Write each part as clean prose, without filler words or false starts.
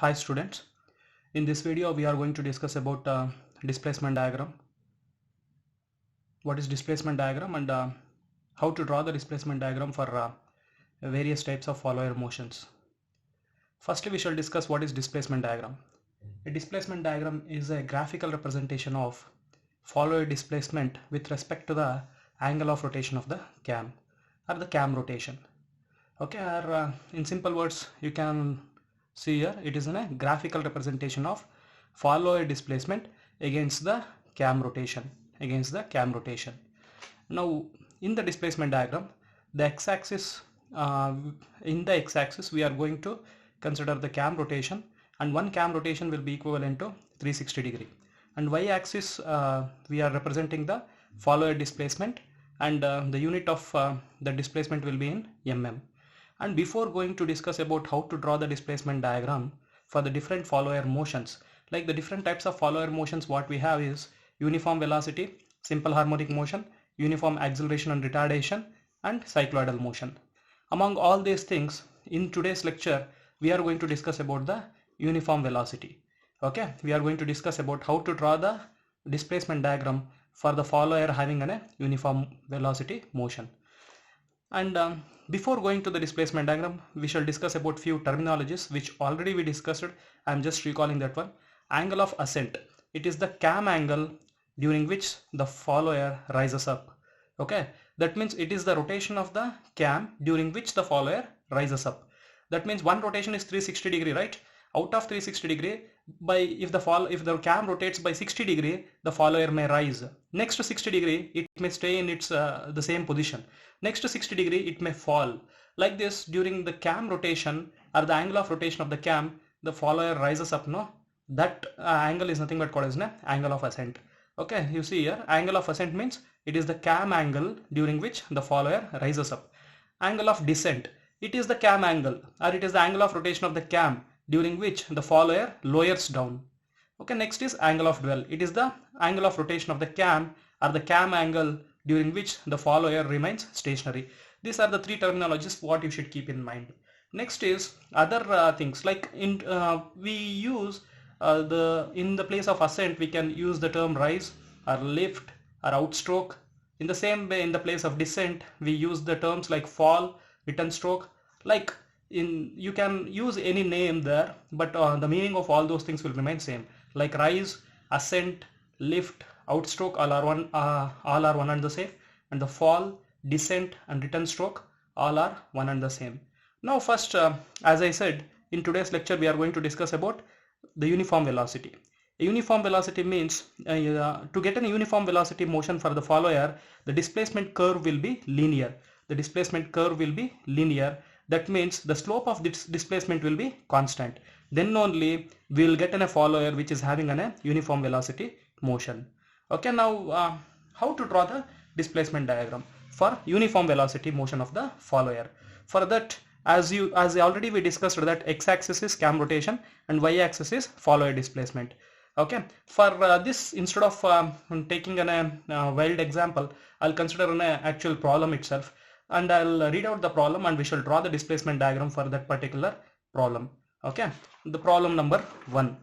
Hi students, in this video we are going to discuss about displacement diagram. What is displacement diagram and how to draw the displacement diagram for various types of follower motions. Firstly, we shall discuss what is displacement diagram. A displacement diagram is a graphical representation of follower displacement with respect to the angle of rotation of the cam or the cam rotation. Okay, or in simple words you can see here it is in a graphical representation of follower displacement against the cam rotation. Now in the displacement diagram, the x-axis in the x-axis we are going to consider the cam rotation, and one cam rotation will be equivalent to 360 degree, and y-axis we are representing the follower displacement, and the unit of the displacement will be in mm. And before going to discuss about how to draw the displacement diagram for the different follower motions, like the different types of follower motions, what we have is uniform velocity, simple harmonic motion, uniform acceleration and retardation, and cycloidal motion. Among all these things, in today's lecture we are going to discuss about the uniform velocity. Okay, we are going to discuss about how to draw the displacement diagram for the follower having a uniform velocity motion. And before going to the displacement diagram, we shall discuss about few terminologies which already we discussed. I am just recalling that one. Angle of ascent. It is the cam angle during which the follower rises up. Okay, that means it is the rotation of the cam during which the follower rises up. That means one rotation is 360 degree, right? Out of 360 degree, if the cam rotates by 60 degree, the follower may rise. Next to 60 degree, it may stay in its the same position. Next to 60 degree, it may fall. Like this, during the cam rotation or the angle of rotation of the cam, the follower rises up. No, that angle is nothing but called as an angle of ascent. Okay, you see here, angle of ascent means it is the cam angle during which the follower rises up. Angle of descent, it is the cam angle, or it is the angle of rotation of the cam during which the follower lowers down. Okay, next is angle of dwell. It is the angle of rotation of the cam or the cam angle during which the follower remains stationary. These are the three terminologies what you should keep in mind. Next is other things, like we use in the place of ascent we can use the term rise or lift or outstroke. In the same way, in the place of descent we use the terms like fall, return stroke. Like you can use any name there, but the meaning of all those things will remain same. Like rise, ascent, lift, outstroke, all are one and the same, and the fall, descent and return stroke all are one and the same. Now first, as I said, in today's lecture we are going to discuss about the uniform velocity. A uniform velocity means to get a uniform velocity motion for the follower, the displacement curve will be linear. That means the slope of this displacement will be constant. Then only we will get a follower which is having a uniform velocity motion. Okay, now how to draw the displacement diagram for uniform velocity motion of the follower? For that, as already we discussed, that x-axis is cam rotation and y-axis is follower displacement. Okay, for this, instead of taking a wild example, I'll consider an actual problem itself, and I'll read out the problem and we shall draw the displacement diagram for that particular problem. Okay, the problem number 1.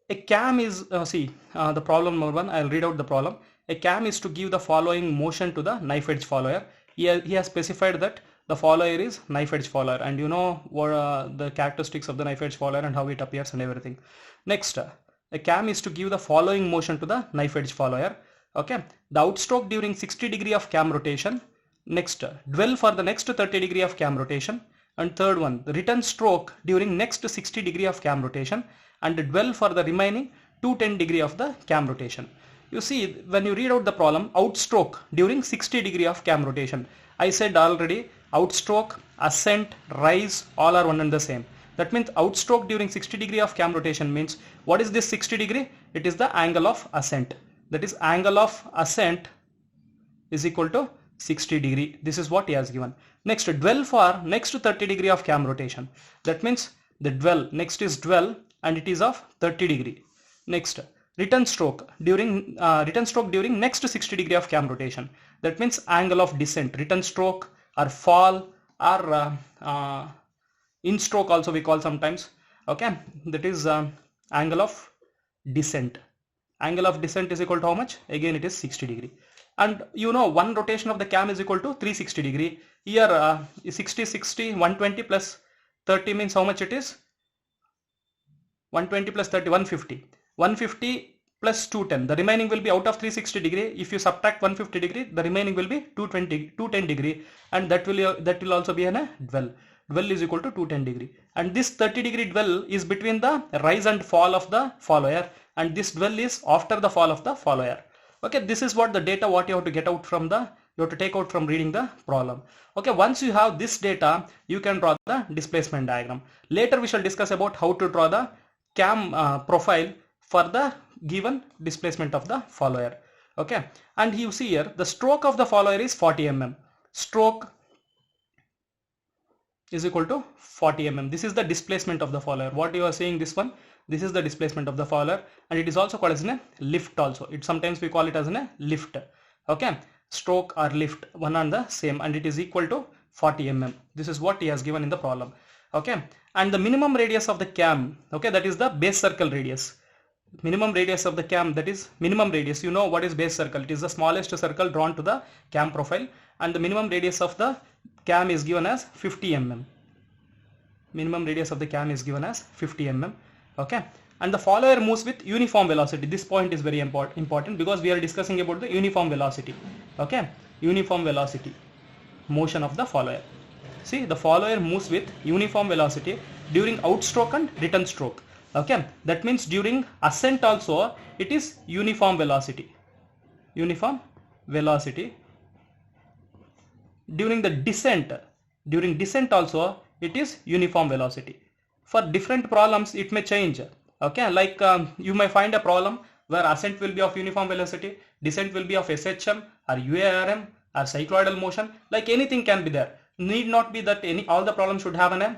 A cam is, the problem number 1, I'll read out the problem. A cam is to give the following motion to the knife edge follower. He has specified that the follower is knife edge follower, and you know what the characteristics of the knife edge follower and how it appears and everything. Next, a cam is to give the following motion to the knife edge follower. Okay, the outstroke during 60 degree of cam rotation. Next, dwell for the next 30 degree of cam rotation. And third one, the return stroke during next 60 degree of cam rotation, and dwell for the remaining 210 degree of the cam rotation. You see, when you read out the problem, outstroke during 60 degree of cam rotation, I said already, outstroke, ascent, rise, all are one and the same. That means outstroke during 60 degree of cam rotation means, what is this 60 degree? It is the angle of ascent. That is, angle of ascent is equal to 60 degree. This is what he has given. Next, dwell for next to 30 degree of cam rotation. That means the dwell, next is dwell, and it is of 30 degree. Next, return stroke during next to 60 degree of cam rotation. That means angle of descent. Return stroke or fall, or in stroke also we call sometimes. Okay, that is angle of descent. Angle of descent is equal to how much? Again, it is 60 degree. And you know, one rotation of the cam is equal to 360 degree. Here 60, 60, 120 plus 30 means how much it is? 120 plus 30, 150. 150 plus 210. The remaining will be out of 360 degree. If you subtract 150 degree, the remaining will be 210 degree, and that will also be a dwell. Dwell is equal to 210 degree. And this 30 degree dwell is between the rise and fall of the follower, and this dwell is after the fall of the follower. Okay, this is what the data what you have to get out from the, you have to take out from reading the problem. Okay, once you have this data, you can draw the displacement diagram. Later we shall discuss about how to draw the cam profile for the given displacement of the follower. Okay, and you see here the stroke of the follower is 40 mm. Stroke is equal to 40 mm. This is the displacement of the follower. What you are seeing, this one, this is the displacement of the follower, and it is also called as a lift also. It sometimes we call it as a lift. Okay, stroke or lift, one and the same, and it is equal to 40 mm. This is what he has given in the problem. Okay, and the minimum radius of the cam, okay, that is the base circle radius. Minimum radius of the cam, that is minimum radius. You know what is base circle? It is the smallest circle drawn to the cam profile, and the minimum radius of the cam is given as 50 mm. Minimum radius of the cam is given as 50 mm. Okay, and the follower moves with uniform velocity. This point is very important because we are discussing about the uniform velocity. Okay, uniform velocity motion of the follower. See, the follower moves with uniform velocity during outstroke and return stroke. Okay, that means during ascent also it is uniform velocity. Uniform velocity. During the descent, during descent also it is uniform velocity. For different problems it may change. Okay, like you may find a problem where ascent will be of uniform velocity, descent will be of SHM or UARM or cycloidal motion. Like anything can be there. Need not be that all the problems should have an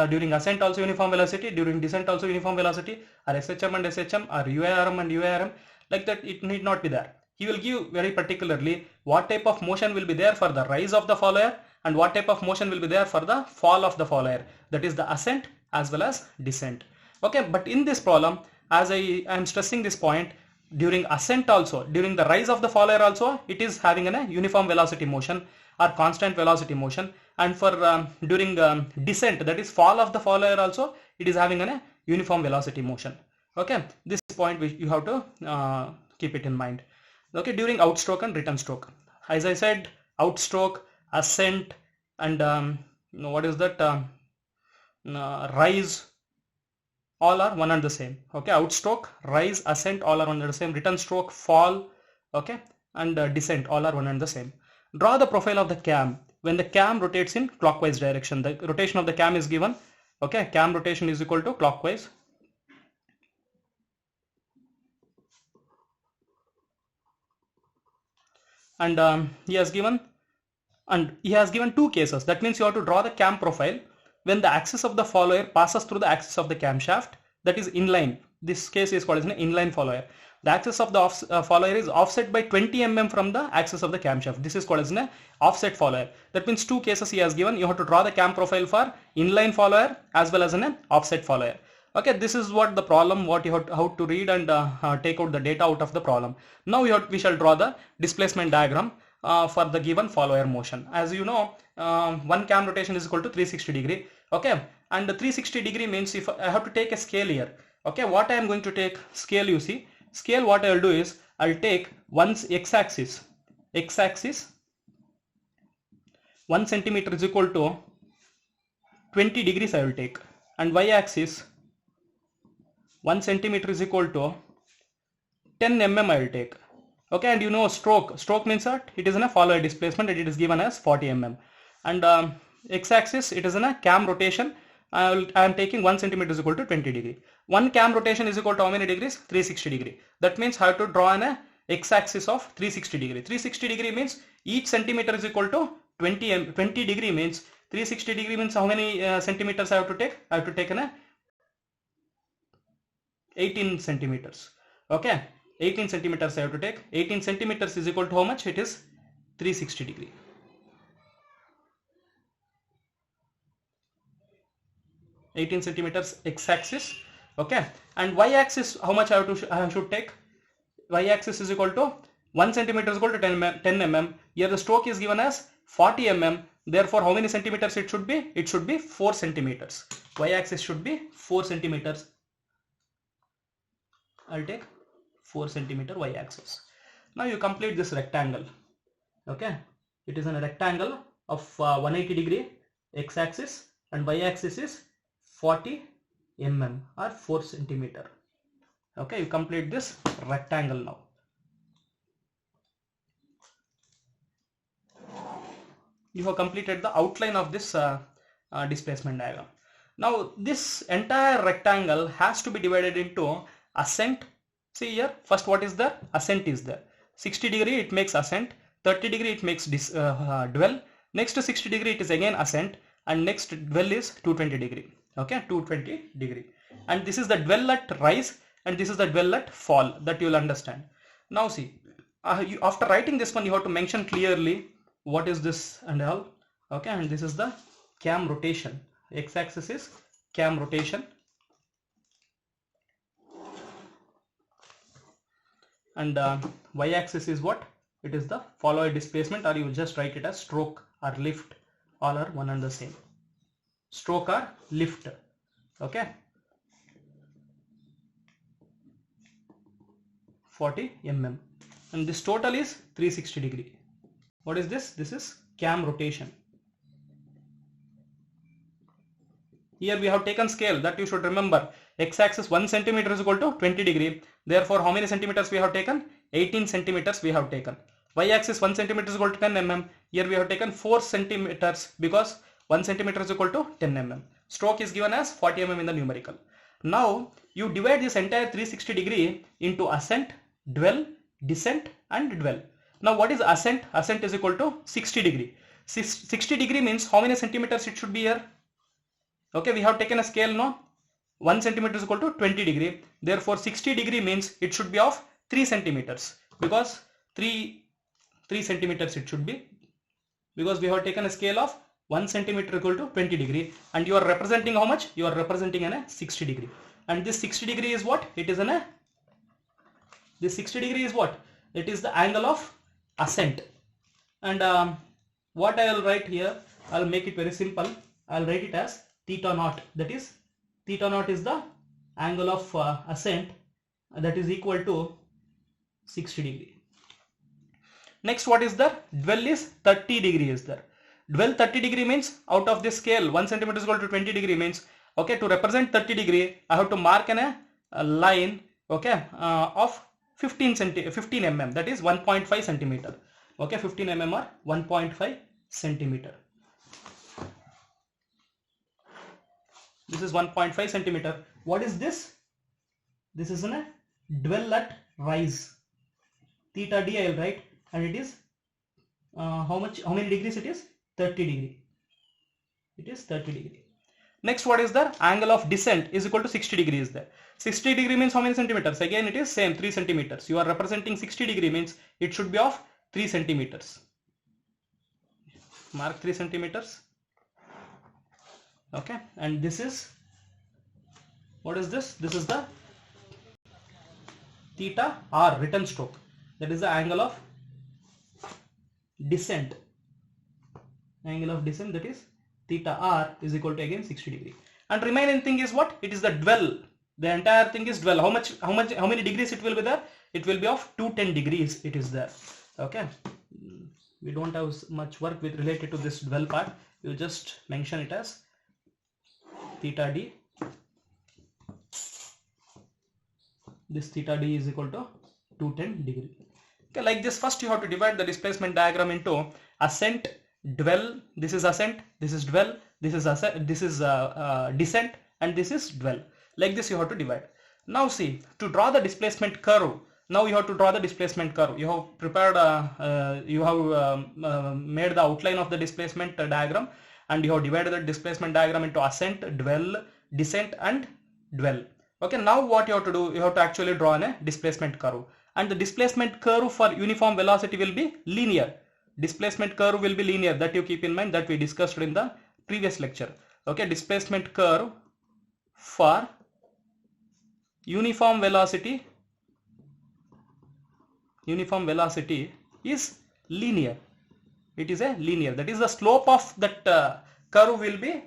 during ascent also uniform velocity, during descent also uniform velocity, or SHM and SHM, or UARM and UARM. Like that, it need not be there. He will give very particularly what type of motion will be there for the rise of the follower and what type of motion will be there for the fall of the follower. That is the ascent as well as descent. Okay, but in this problem, as I am stressing this point, during ascent also, during the rise of the follower also, it is having a uniform velocity motion or constant velocity motion, and for during descent, that is fall of the follower also, it is having a uniform velocity motion. Okay, this point which you have to keep it in mind. Okay, during outstroke and return stroke, as I said, outstroke, ascent, and what is that, rise, all are one and the same. Okay, outstroke, rise, ascent, all are one and the same. Return stroke, fall, okay, and descent, all are one and the same. Draw the profile of the cam when the cam rotates in clockwise direction. The rotation of the cam is given. Okay, cam rotation is equal to clockwise. And he has given two cases. That means you have to draw the cam profile when the axis of the follower passes through the axis of the camshaft, that is inline. This case is called as an inline follower. The axis of the follower is offset by 20 mm from the axis of the camshaft. This is called as an offset follower. That means two cases he has given. You have to draw the cam profile for inline follower as well as an offset follower. Okay, this is what the problem, what you have how to read and take out the data out of the problem. Now we shall draw the displacement diagram for the given follower motion. As you know, one cam rotation is equal to 360 degree. Okay, and the 360 degree means if I have to take a scale here. Okay, what I am going to take scale, you see, scale, what I will do is I will take one's x-axis 1 centimeter is equal to 20 degrees I will take, and y-axis 1 centimeter is equal to 10 mm I will take. Okay, and you know stroke means what? It is in a follower displacement and it is given as 40 mm. And x-axis, it is in a cam rotation. I am taking 1 centimeter is equal to 20 degree. One cam rotation is equal to how many degrees? 360 degree. That means I have to draw an x-axis of 360 degree. 360 degree means each centimeter is equal to 20 degree means 360 degree means how many centimeters I have to take? I have to take an 18 centimeters. Okay, 18 centimeters I have to take. 18 centimeters is equal to how much? It is 360 degree. 18 centimeters x-axis. Okay, and y-axis, how much I should take? Y-axis is equal to 1 centimeter is equal to 10 mm. Here the stroke is given as 40 mm. Therefore, how many centimeters it should be? It should be 4 centimeters. Y-axis should be 4 centimeters. I'll take 4 centimeter y-axis. Now you complete this rectangle. Okay, it is a rectangle of 180 degree x-axis and y-axis is 40 mm or 4 centimeter. Okay, you complete this rectangle now. You have completed the outline of this displacement diagram. Now this entire rectangle has to be divided into ascent. See here, first what is there? Ascent is there. 60 degree it makes ascent, 30 degree it makes dwell, next to 60 degree it is again ascent, and next dwell is 220 degree. Okay, 220 degree. And this is the dwell at rise and this is the dwell at fall, that you will understand. Now see, after writing this one you have to mention clearly what is this and all. Okay, and this is the cam rotation. X-axis is cam rotation and y-axis is what? It is the follower displacement, or you just write it as stroke or lift. All are one and the same. Stroke or lift. Okay, 40 mm, and this total is 360 degree. What is this? This is cam rotation. Here we have taken scale, that you should remember. X-axis 1 centimeter is equal to 20 degree. Therefore, how many centimeters we have taken? 18 centimeters we have taken. Y-axis 1 centimeter is equal to 10 mm. Here we have taken 4 centimeters because 1 centimeter is equal to 10 mm. Stroke is given as 40 mm in the numerical. Now you divide this entire 360 degree into ascent, dwell, descent and dwell. Now what is ascent? Ascent is equal to 60 degree. 60 degree means how many centimeters it should be here? Okay, we have taken a scale now. 1 centimeter is equal to 20 degree. Therefore 60 degree means it should be of 3 centimeters because 3 centimeters it should be, because we have taken a scale of 1 centimeter equal to 20 degree, and you are representing how much? You are representing in a 60 degree, and this 60 degree is what? It is in a, this 60 degree is what? It is the angle of ascent. And what I will write here, I will make it very simple. I will write it as theta naught. That is, theta naught is the angle of ascent, that is equal to 60 degree. Next, what is there? Dwell is 30 degree is there. Dwell 30 degree means out of this scale 1 centimeter is equal to 20 degree means, okay, to represent 30 degree I have to mark in a line, okay, of 15 mm, that is 1.5 centimeter. Okay, 15 mm or 1.5 centimeter. This is 1.5 centimeter. What is this? This is a dwell at rise. Theta d I will write, and it is how many degrees it is? 30 degree. It is 30 degree. Next, what is the angle of descent is equal to 60 degrees there. 60 degree means how many centimeters? Again it is same, 3 centimeters. You are representing 60 degree means it should be of 3 centimeters. Mark 3 centimeters. Okay, and this is, what is this? This is the theta r, return stroke. That is the angle of descent. Angle of descent, that is theta r, is equal to again 60 degree. And remaining thing is what? It is the dwell. The entire thing is dwell. How many degrees it will be there? It will be of 210 degrees it is there. Okay, we don't have much work with related to this dwell part. You just mention it as theta d. This theta d is equal to 210 degree. Okay, like this, first you have to divide the displacement diagram into ascent, dwell. This is ascent, this is dwell, this is ascent, this is descent, and this is dwell. Like this you have to divide. Now see, to draw the displacement curve, now you have to draw the displacement curve. You have prepared, you have made the outline of the displacement diagram, and you have divided the displacement diagram into ascent, dwell, descent and dwell. Okay, now what you have to do, you have to actually draw a displacement curve, and the displacement curve for uniform velocity will be linear. Displacement curve will be linear, that you keep in mind, that we discussed in the previous lecture. Okay, displacement curve for uniform velocity is linear. It is a linear, that is the slope of that curve will be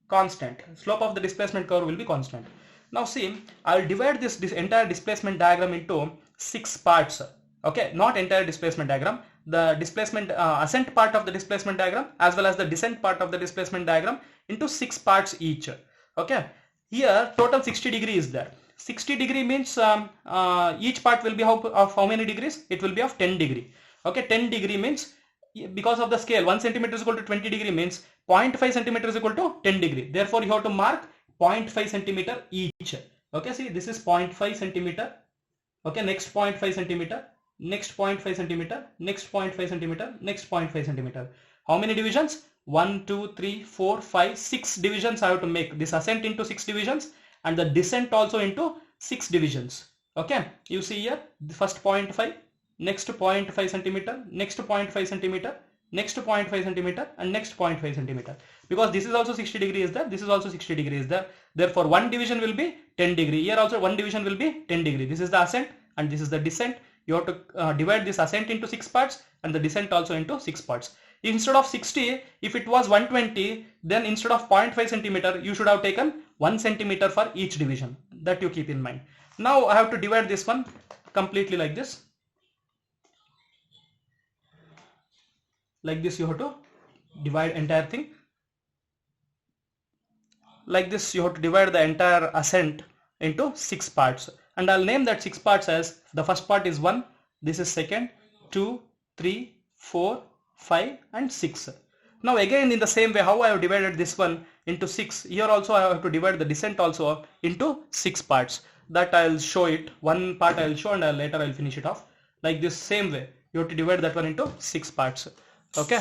constant. Slope of the displacement curve will be constant. Now see, I will divide this entire displacement diagram into 6 parts. Okay, not entire displacement diagram, the displacement ascent part of the displacement diagram as well as the descent part of the displacement diagram into 6 parts each. Okay, here total 60 degree is there. 60 degree means each part will be of how many degrees? It will be of 10 degree. Okay, 10 degree means, because of the scale 1 centimeter is equal to 20 degree means 0.5 centimeter is equal to 10 degree. Therefore you have to mark 0.5 centimeter each. Okay, see, this is 0.5 centimeter. Okay, next 0.5 centimeter, next 0.5 centimeter, next 0.5 centimeter, next 0.5 centimeter. How many divisions? 1, 2, 3, 4, 5, 6 divisions I have to make. This ascent into 6 divisions and the descent also into 6 divisions. Okay, you see here the first 0.5, next 0.5 centimeter, next 0.5 centimeter, next 0.5 centimeter and next 0.5 centimeter. Because this is also 60 degree is there, this is also 60 degree is there. Therefore one division will be 10 degree. Here also one division will be 10 degree. This is the ascent and this is the descent. You have to divide this ascent into 6 parts and the descent also into 6 parts. Instead of 60, if it was 120, then instead of 0.5 centimeter, you should have taken 1 centimeter for each division. That you keep in mind. Now I have to divide this one completely like this. Like this you have to divide entire thing. Like this you have to divide the entire ascent into 6 parts. And I'll name that 6 parts as, the first part is 1, this is second, 2, 3, 4, 5 and 6. Now again in the same way how I have divided this one into 6, here also I have to divide the descent also into 6 parts. That I will show it. One part I will show and later I will finish it off. Like this same way you have to divide that one into 6 parts. Okay.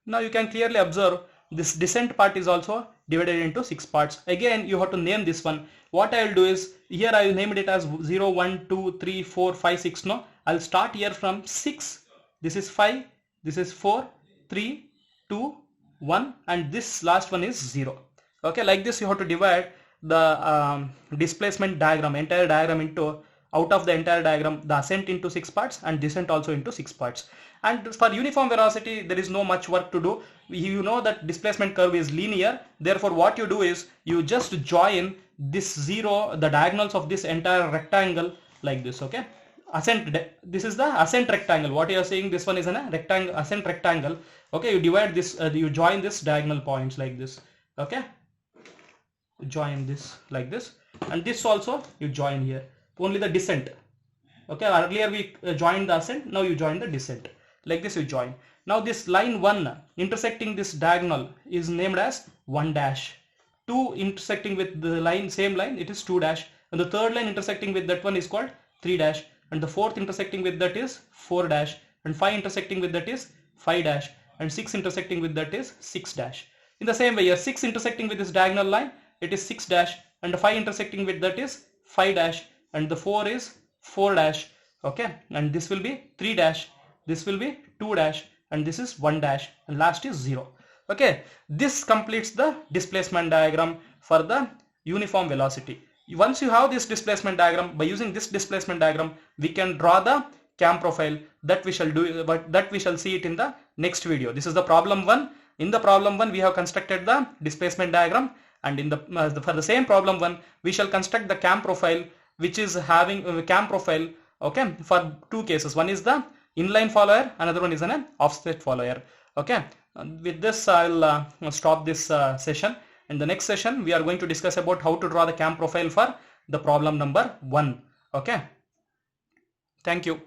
Now you can clearly observe this descent part is also divided into 6 parts. Again you have to name this one. What I will do is, here I will name it as 0, 1, 2, 3, 4, 5, 6. No, I will start here from 6. This is 5. This is 4, 3, 2, 1 and this last one is 0. Okay, like this you have to divide the displacement diagram, entire diagram into, out of the entire diagram, the ascent into 6 parts and descent also into 6 parts. And for uniform velocity there is no much work to do. You know that displacement curve is linear. Therefore what you do is you just join this 0, the diagonals of this entire rectangle like this. Okay, ascent, this is the ascent rectangle. What you are saying, this one is a rectangle, ascent rectangle. Okay, you divide this, you join this diagonal points like this. Okay, join this like this and this also you join here. Only the descent. Okay, earlier we joined the ascent, now you join the descent. Like this you join. Now this line 1 intersecting this diagonal is named as 1 dash. 2 intersecting with the line, same line, it is 2 dash. And the third line intersecting with that one is called 3 dash. And the fourth intersecting with that is 4 dash. And 5 intersecting with that is 5 dash. And 6 intersecting with that is 6 dash. In the same way here, 6 intersecting with this diagonal line, it is 6 dash. And the 5 intersecting with that is 5 dash. And the 4 is 4 dash. Okay, and this will be 3 dash. This will be 2 dash and this is 1 dash and last is 0. Okay, this completes the displacement diagram for the uniform velocity. Once you have this displacement diagram, by using this displacement diagram we can draw the cam profile. That we shall do, but that we shall see it in the next video. This is the problem 1. In the problem 1 we have constructed the displacement diagram, and in the for the same problem 1 we shall construct the cam profile, which is having cam profile, okay, for 2 cases. One is the inline follower, another one is an offset follower. Okay, with this I'll stop this session. In the next session we are going to discuss about how to draw the cam profile for the problem number 1. Okay, thank you.